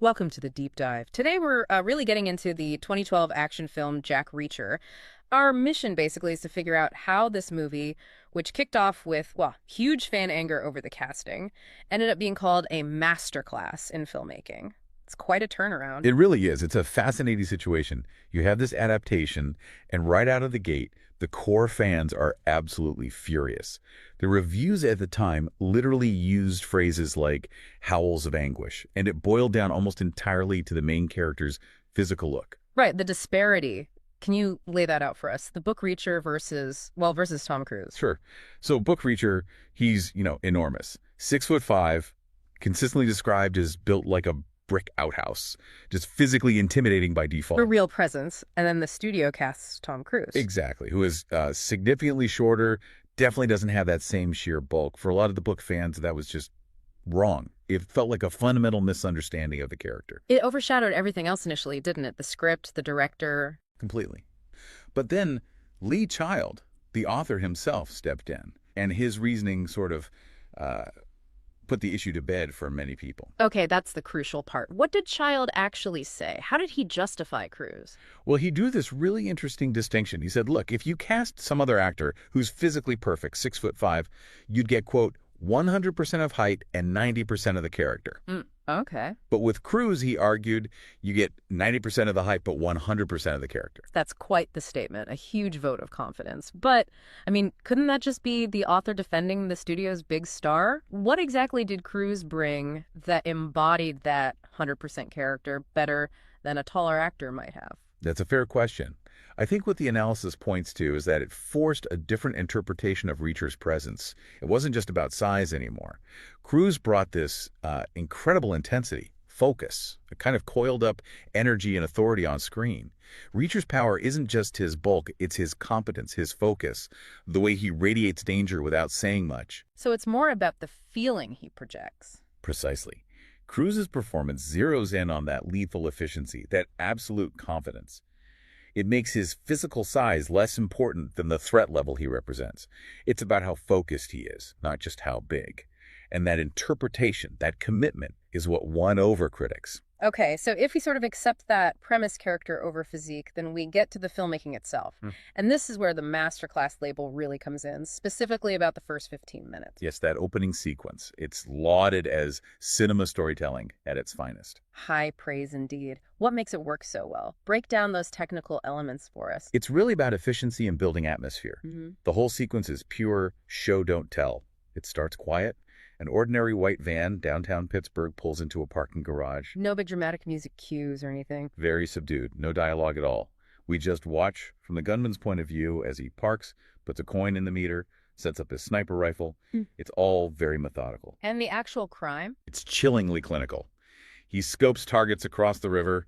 Welcome to the deep dive. Today we're really getting into the 2012 action film Jack Reacher. Our mission basically is to figure out how this movie, which kicked off with, well, huge fan anger over the casting, ended up being called a masterclass in filmmaking. It's quite a turnaround. It really is. It's a fascinating situation. You have this adaptation, and right out of the gate, the core fans are absolutely furious. The reviews at the time literally used phrases like howls of anguish, and it boiled down almost entirely to the main character's physical look. Right, the disparity. Can you lay that out for us? The book Reacher versus Tom Cruise. Sure. So Book Reacher, he's, enormous. 6'5", consistently described as built like a brick outhouse, just physically intimidating by default. A real presence, and then the studio casts Tom Cruise. Exactly, who is significantly shorter, definitely doesn't have that same sheer bulk. For a lot of the book fans, that was just wrong. It felt like a fundamental misunderstanding of the character. It overshadowed everything else initially, didn't it? The script, the director. Completely. But then Lee Child, the author himself, stepped in, and his reasoning sort of put the issue to bed for many people. Okay, that's the crucial part. What did Child actually say? How did he justify Cruise? Well, he drew this really interesting distinction. He said, look, if you cast some other actor who's physically perfect, 6'5", you'd get, quote, 100% of height and 90% of the character. Okay. But with Cruise, he argued, you get 90% of the height, but 100% of the character. That's quite the statement, a huge vote of confidence. But, couldn't that just be the author defending the studio's big star? What exactly did Cruise bring that embodied that 100% character better than a taller actor might have? That's a fair question. I think what the analysis points to is that it forced a different interpretation of Reacher's presence. It wasn't just about size anymore. Cruise brought this incredible intensity, focus, a kind of coiled up energy and authority on screen. Reacher's power isn't just his bulk, it's his competence, his focus, the way he radiates danger without saying much. So it's more about the feeling he projects. Precisely. Cruise's performance zeroes in on that lethal efficiency, that absolute confidence. It makes his physical size less important than the threat level he represents. It's about how focused he is, not just how big. And that interpretation, that commitment, is what won over critics. Okay, so if we sort of accept that premise character over physique, then we get to the filmmaking itself. And this is where the masterclass label really comes in, specifically about the first 15 minutes. Yes, that opening sequence. It's lauded as cinema storytelling at its finest. High praise indeed. What makes it work so well? Break down those technical elements for us. It's really about efficiency and building atmosphere. The whole sequence is pure show, don't tell. It starts quiet. An ordinary white van downtown Pittsburgh pulls into a parking garage. No big dramatic music cues or anything. Very subdued. No dialogue at all. We just watch from the gunman's point of view as he parks, puts a coin in the meter, sets up his sniper rifle. It's all very methodical. And the actual crime? It's chillingly clinical. He scopes targets across the river,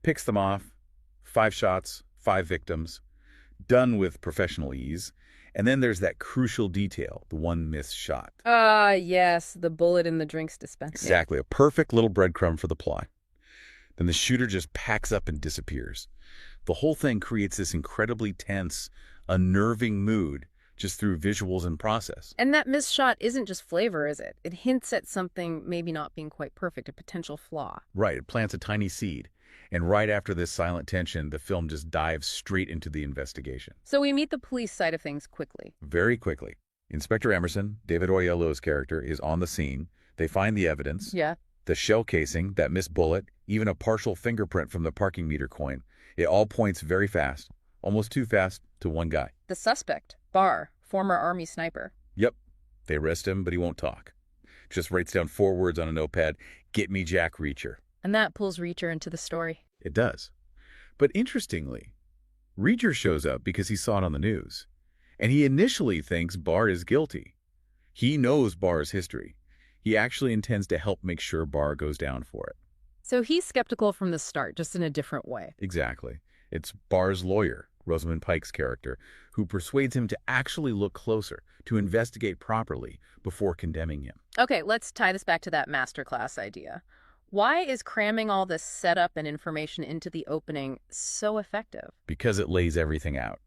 picks them off, 5 shots, 5 victims, done with professional ease. And then there's that crucial detail, the one missed shot. Yes, the bullet in the drinks dispenser. Exactly, a perfect little breadcrumb for the plot. Then the shooter just packs up and disappears. The whole thing creates this incredibly tense, unnerving mood just through visuals and process. And that missed shot isn't just flavor, is it? It hints at something maybe not being quite perfect, a potential flaw. Right, it plants a tiny seed. And right after this silent tension, the film just dives straight into the investigation. So we meet the police side of things quickly. Very quickly. Inspector Emerson, David Oyelowo's character, is on the scene. They find the evidence. Yeah. The shell casing, that missed bullet, even a partial fingerprint from the parking meter coin. It all points very fast, almost too fast, to one guy. The suspect, Barr, former Army sniper. Yep. They arrest him, but he won't talk. Just writes down 4 words on a notepad, "Get me Jack Reacher." And that pulls Reacher into the story. It does. But interestingly, Reacher shows up because he saw it on the news. And he initially thinks Barr is guilty. He knows Barr's history. He actually intends to help make sure Barr goes down for it. So he's skeptical from the start, just in a different way. Exactly. It's Barr's lawyer, Rosamund Pike's character, who persuades him to actually look closer, to investigate properly before condemning him. Okay, let's tie this back to that masterclass idea. Why is cramming all this setup and information into the opening so effective? Because it lays everything out.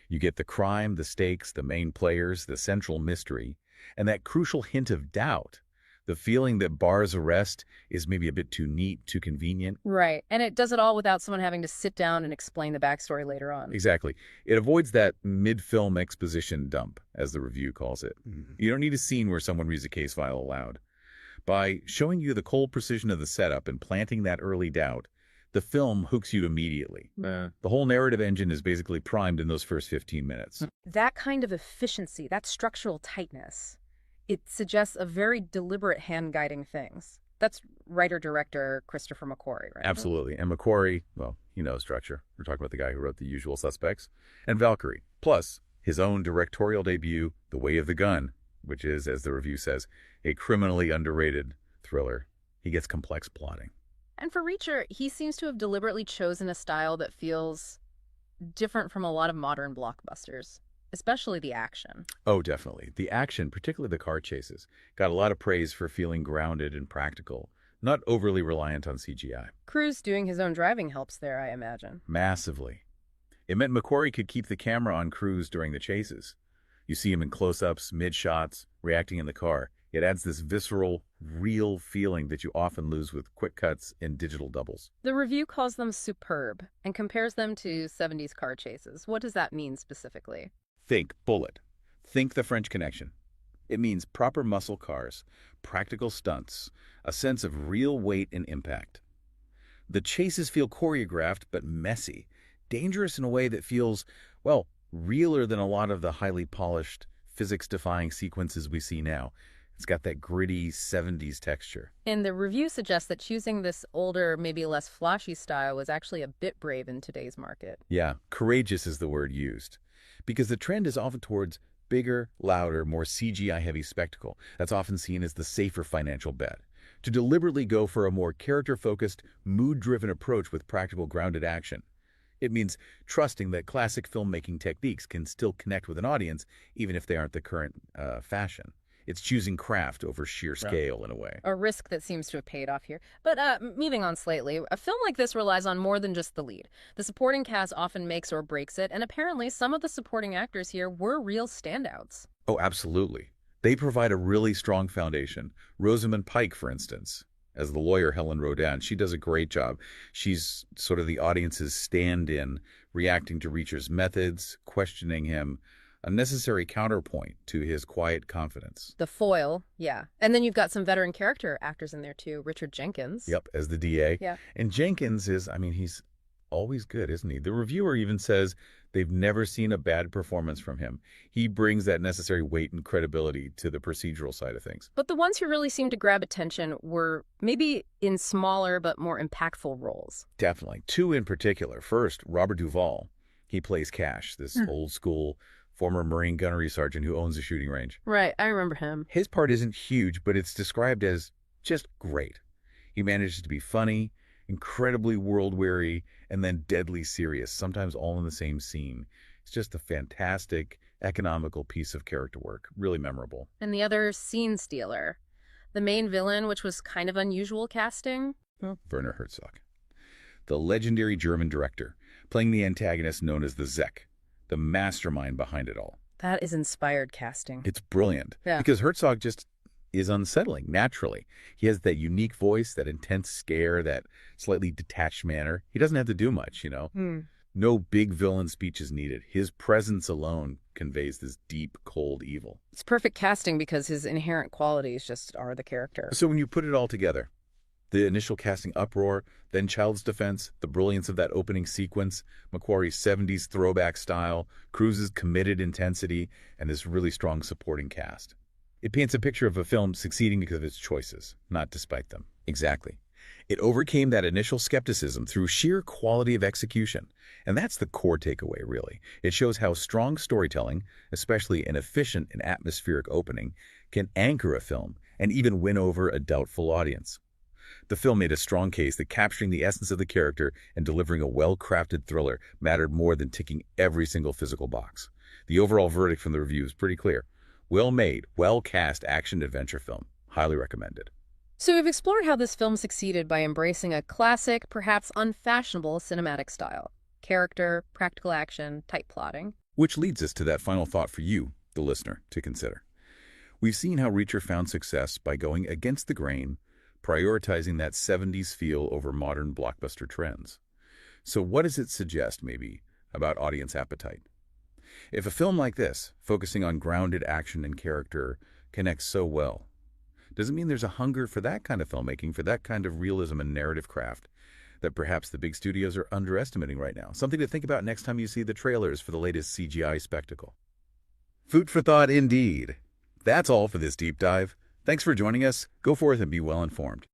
You get the crime, the stakes, the main players, the central mystery, and that crucial hint of doubt The feeling that Barr's arrest is maybe a bit too neat, too convenient. Right. And it does it all without someone having to sit down and explain the backstory later on. Exactly. It avoids that mid-film exposition dump, as the review calls it. You don't need a scene where someone reads a case file aloud. By showing you the cold precision of the setup and planting that early doubt, the film hooks you immediately. The whole narrative engine is basically primed in those first 15 minutes. That kind of efficiency, that structural tightness, it suggests a very deliberate hand guiding things. That's writer-director Christopher McQuarrie, right? Absolutely. And McQuarrie, well, he knows structure. We're talking about the guy who wrote The Usual Suspects. And Valkyrie. Plus, his own directorial debut, The Way of the Gun, which is, as the review says, a criminally underrated thriller. He gets complex plotting. And for Reacher, he seems to have deliberately chosen a style that feels different from a lot of modern blockbusters, especially the action. Oh, definitely. The action, particularly the car chases, got a lot of praise for feeling grounded and practical, not overly reliant on CGI. Cruise doing his own driving helps there, I imagine. Massively. It meant McQuarrie could keep the camera on Cruise during the chases. You see him in close-ups, mid-shots, reacting in the car. It adds this visceral, real feeling that you often lose with quick cuts and digital doubles. The review calls them superb and compares them to 70s car chases. What does that mean specifically? Think Bullet. Think The French Connection. It means proper muscle cars, practical stunts, a sense of real weight and impact. The chases feel choreographed but messy, dangerous in a way that feels, well, realer than a lot of the highly polished, physics-defying sequences we see now. It's got that gritty 70s texture. And the review suggests that choosing this older, maybe less flashy style was actually a bit brave in today's market. Yeah, courageous is the word used. Because the trend is often towards bigger, louder, more CGI-heavy spectacle. That's often seen as the safer financial bet. To deliberately go for a more character-focused, mood-driven approach with practical, grounded action. It means trusting that classic filmmaking techniques can still connect with an audience, even if they aren't the current fashion. It's choosing craft over sheer scale, in a way. A risk that seems to have paid off here. But moving on slightly, a film like this relies on more than just the lead. The supporting cast often makes or breaks it, and apparently some of the supporting actors here were real standouts. Oh, absolutely. They provide a really strong foundation. Rosamund Pike, for instance, as the lawyer Helen Rodin, she does a great job. She's sort of the audience's stand-in, reacting to Reacher's methods, questioning him, a necessary counterpoint to his quiet confidence. The foil, yeah. And then you've got some veteran character actors in there too. Richard Jenkins. Yep, as the DA. Yeah. And Jenkins is, I mean, he's always good, isn't he? The reviewer even says they've never seen a bad performance from him. He brings that necessary weight and credibility to the procedural side of things. But the ones who really seemed to grab attention were maybe in smaller but more impactful roles. Definitely. Two in particular. First, Robert Duvall. He plays Cash, this old school former Marine gunnery sergeant who owns a shooting range. Right, I remember him. His part isn't huge, but it's described as just great. He manages to be funny, incredibly world-weary, and then deadly serious, sometimes all in the same scene. It's just a fantastic, economical piece of character work. Really memorable. And the other, Scene Stealer. The main villain, which was kind of unusual casting. Well, Werner Herzog. The legendary German director, playing the antagonist known as the Zek, the mastermind behind it all. That is inspired casting. It's brilliant. Yeah. Because Herzog just is unsettling, naturally. He has that unique voice, that intense scare, that slightly detached manner. He doesn't have to do much, you know? No big villain speech is needed. His presence alone conveys this deep, cold evil. It's perfect casting because his inherent qualities just are the character. So when you put it all together, the initial casting uproar, then Child's Defense, the brilliance of that opening sequence, McQuarrie's 70s throwback style, Cruise's committed intensity, and this really strong supporting cast. It paints a picture of a film succeeding because of its choices, not despite them. Exactly. It overcame that initial skepticism through sheer quality of execution. And that's the core takeaway, really. It shows how strong storytelling, especially an efficient and atmospheric opening, can anchor a film and even win over a doubtful audience. The film made a strong case that capturing the essence of the character and delivering a well-crafted thriller mattered more than ticking every single physical box. The overall verdict from the review is pretty clear. Well-made, well-cast action-adventure film. Highly recommended. So we've explored how this film succeeded by embracing a classic, perhaps unfashionable cinematic style. Character, practical action, tight plotting. Which leads us to that final thought for you, the listener, to consider. We've seen how Reacher found success by going against the grain, prioritizing that 70s feel over modern blockbuster trends. So what does it suggest, maybe, about audience appetite? If a film like this, focusing on grounded action and character, connects so well, does it mean there's a hunger for that kind of filmmaking, for that kind of realism and narrative craft that perhaps the big studios are underestimating right now? Something to think about next time you see the trailers for the latest CGI spectacle. Food for thought indeed. That's all for this deep dive. Thanks for joining us. Go forth and be well informed.